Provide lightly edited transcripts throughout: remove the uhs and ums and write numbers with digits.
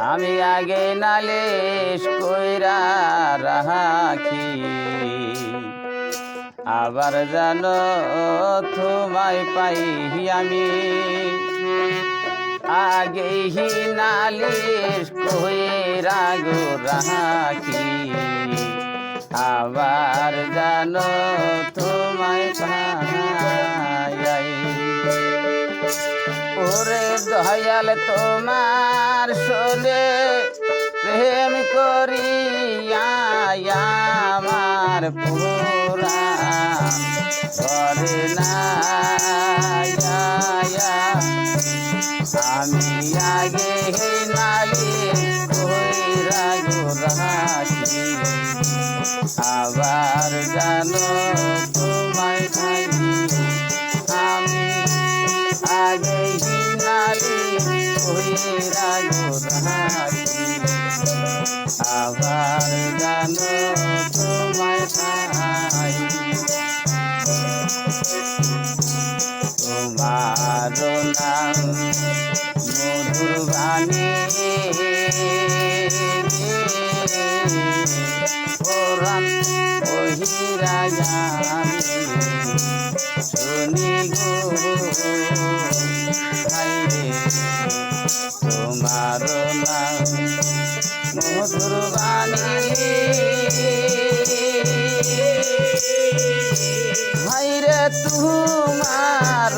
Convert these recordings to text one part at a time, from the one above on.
আমি আগে নালিশ কইরা রাখি আবার জানো তোমায় পাই আমি আগেই নালিশ কইরা গো রাখি আবার জানো তোমায় পাই ওরে দয়াল তোমার শোনে প্রেম করিয়া আমার পুরাণ করে না আমি আগে নালিশ কইরা গো রাখি আবার জানো তোমায় পাই আমি আগে নালিশ কইরা গো রাখি আবার জানো তোমায় পাই তোমার নাম মধুর বাণী কোরআন বহিরা আমি শুনি গো হাইরে তোমার নাম মধুর বাণী হাইরে তোমার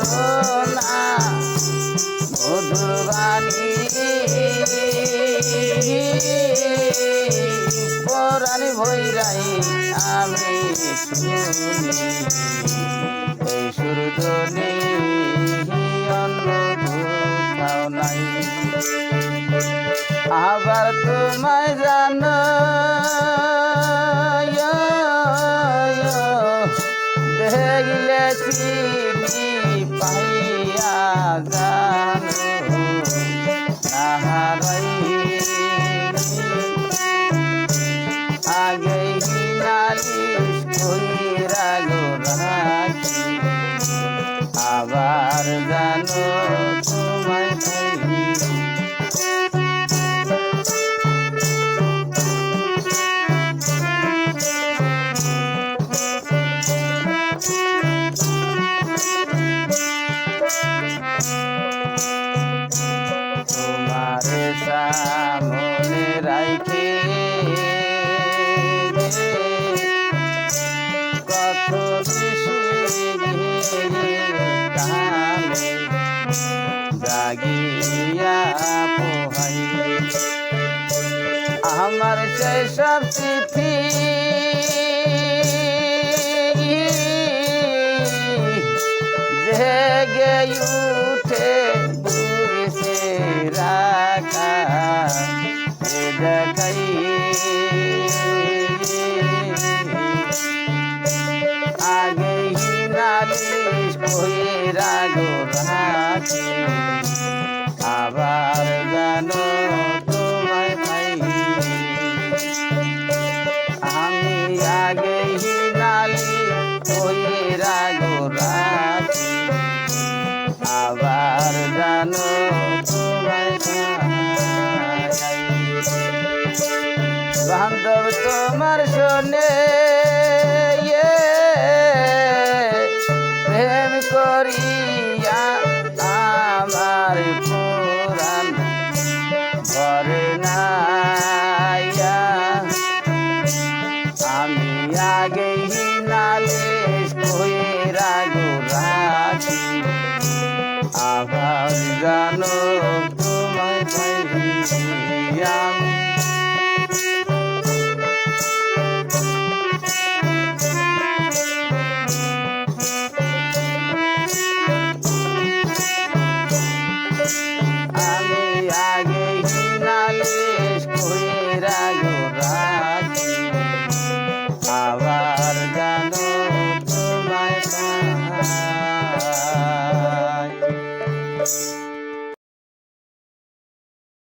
নাম মধুর বাণী পরাণ ভৈরাই আমি শুনি এই সুরধ্বনি অন্য কোথাও নাই আবার তোমায় জানো দেখলে চিনি পাইয়া জানো নাহারাই আগে নালিশ কইরা গো রাখি আবার জানো তোমায় পাই তোমার সামনে রাইখে কত কামে জাগিয়া পোহাই আমার সেই সব চিঠি জেগে উঠে বুঝে রাখা দেখাই আগে নালিশ কইরা গো রাখি আবার জানো তোমায় পাই আমি আগে নালিশ কইরা গো রাখি আবার জানো তোমায় পাই বান্ধব তোমার শোনে প্রেম করিয়া আমার পুরাণ ঘরে না আমি আগে নালিশ কইরা গো রাখি আবার জানো